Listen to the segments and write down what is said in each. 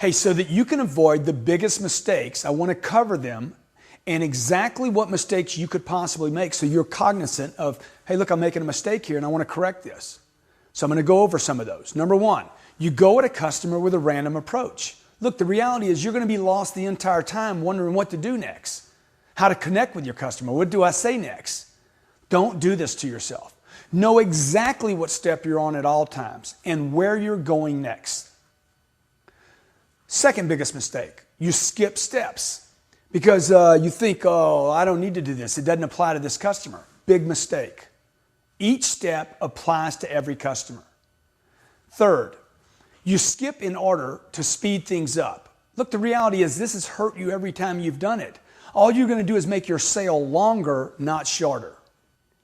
Hey, so that you can avoid the biggest mistakes, I want to cover them and exactly what mistakes you could possibly make so you're cognizant of, hey, look, I'm making a mistake here and I want to correct this. So I'm going to go over some of those. Number one, you go at a customer with a random approach. Look, the reality is you're going to be lost the entire time wondering what to do next, how to connect with your customer. What do I say next? Don't do this to yourself. Know exactly what step you're on at all times and where you're going next. Second biggest mistake, you skip steps because you think, oh, I don't need to do this. It doesn't apply to this customer. Big mistake. Each step applies to every customer. Third, you skip in order to speed things up. Look, the reality is this has hurt you every time you've done it. All you're going to do is make your sale longer, not shorter.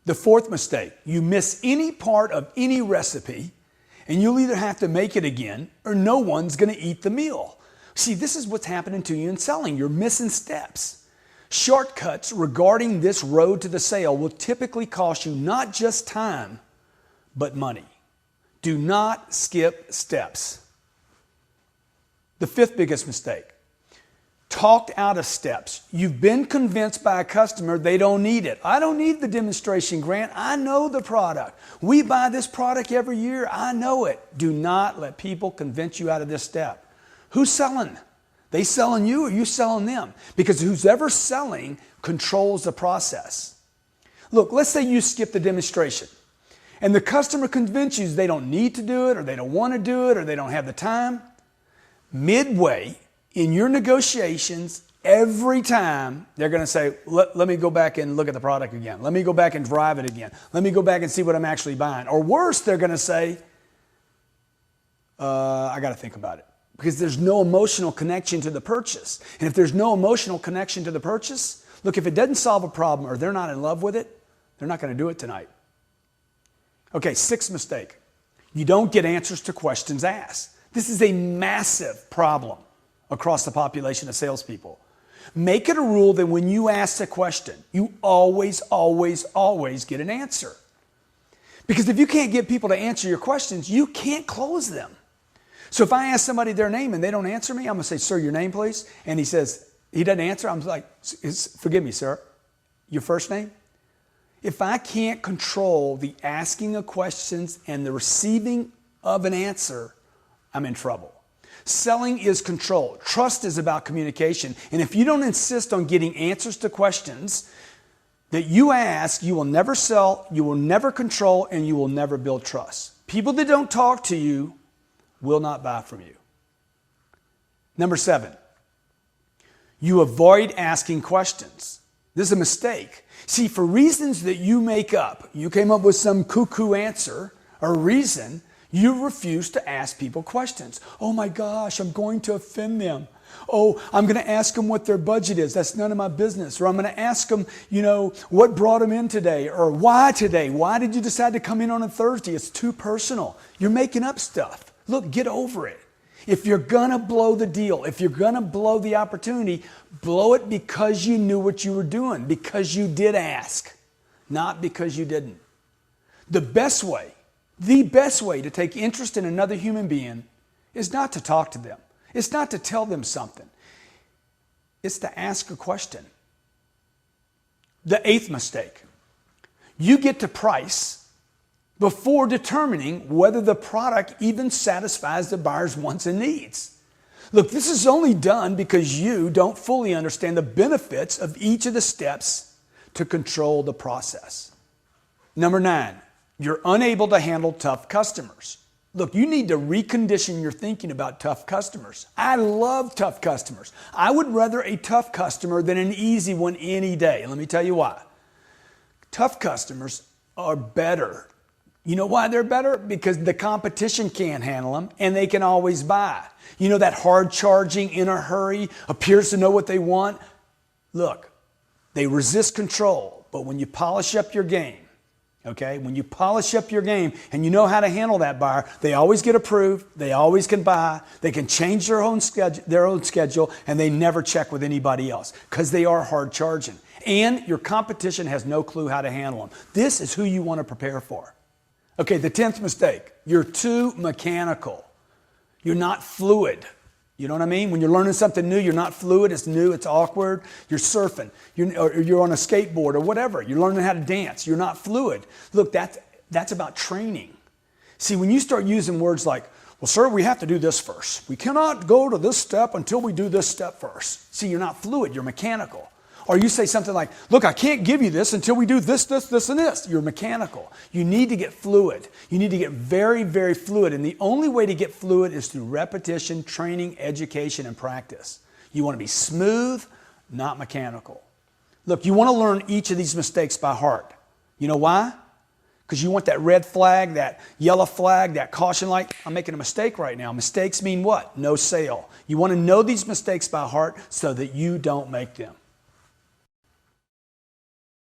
The fourth mistake, you miss any part of any recipe and you'll either have to make it again or no one's going to eat the meal. See, this is what's happening to you in selling. You're missing steps. Shortcuts regarding this road to the sale will typically cost you not just time, but money. Do not skip steps. The fifth biggest mistake, talked out of steps. You've been convinced by a customer they don't need it. I don't need the demonstration, Grant. I know the product. We buy this product every year. I know it. Do not let people convince you out of this step. Who's selling? They selling you or you selling them? Because who's ever selling controls the process. Look, let's say you skip the demonstration and the customer convinces you they don't need to do it or they don't want to do it or they don't have the time. Midway in your negotiations, every time they're going to say, let me go back and look at the product again. Let me go back and drive it again. Let me go back and see what I'm actually buying. Or worse, they're going to say, I got to think about it. Because there's no emotional connection to the purchase. And if there's no emotional connection to the purchase, look, if it doesn't solve a problem or they're not in love with it, they're not going to do it tonight. Okay, sixth mistake. You don't get answers to questions asked. This is a massive problem across the population of salespeople. Make it a rule that when you ask a question, you always, always, always get an answer. Because if you can't get people to answer your questions, you can't close them. So if I ask somebody their name and they don't answer me, I'm going to say, sir, your name, please. And he says, he doesn't answer. I'm like, forgive me, sir, your first name? If I can't control the asking of questions and the receiving of an answer, I'm in trouble. Selling is control. Trust is about communication. And if you don't insist on getting answers to questions that you ask, you will never sell, you will never control, and you will never build trust. People that don't talk to you will not buy from you. Number 7, you avoid asking questions. This is a mistake. See, for reasons that you make up, you came up with some cuckoo answer or reason, you refuse to ask people questions. Oh my gosh, I'm going to offend them. Oh, I'm going to ask them what their budget is. That's none of my business. Or I'm going to ask them, what brought them in today? Or why today? Why did you decide to come in on a Thursday? It's too personal. You're making up stuff. Look, get over it. If you're going to blow the deal, if you're going to blow the opportunity, blow it because you knew what you were doing, because you did ask, not because you didn't. The best way to take interest in another human being is not to talk to them. It's not to tell them something. It's to ask a question. The 8th mistake, you get to price before determining whether the product even satisfies the buyer's wants and needs. Look, this is only done because you don't fully understand the benefits of each of the steps to control the process. Number 9, you're unable to handle tough customers. Look, you need to recondition your thinking about tough customers. I love tough customers. I would rather a tough customer than an easy one any day. Let me tell you why. Tough customers are better. You know why they're better? Because the competition can't handle them and they can always buy. You know that hard charging, in a hurry, appears to know what they want? Look, they resist control, but when you polish up your game, okay, when you polish up your game and you know how to handle that buyer, they always get approved, they always can buy, they can change their own schedule, and they never check with anybody else because they are hard charging. And your competition has no clue how to handle them. This is who you want to prepare for. Okay, the 10th mistake, you're too mechanical. You're not fluid. You know what I mean? When you're learning something new, you're not fluid, it's new, it's awkward. You're surfing, you're on a skateboard or whatever. You're learning how to dance, you're not fluid. Look, that's about training. See, when you start using words like, well, sir, we have to do this first. We cannot go to this step until we do this step first. See, you're not fluid, you're mechanical. Or you say something like, look, I can't give you this until we do this, this, this, and this. You're mechanical. You need to get fluid. You need to get very, very fluid. And the only way to get fluid is through repetition, training, education, and practice. You want to be smooth, not mechanical. Look, you want to learn each of these mistakes by heart. You know why? Because you want that red flag, that yellow flag, that caution light. I'm making a mistake right now. Mistakes mean what? No sale. You want to know these mistakes by heart so that you don't make them.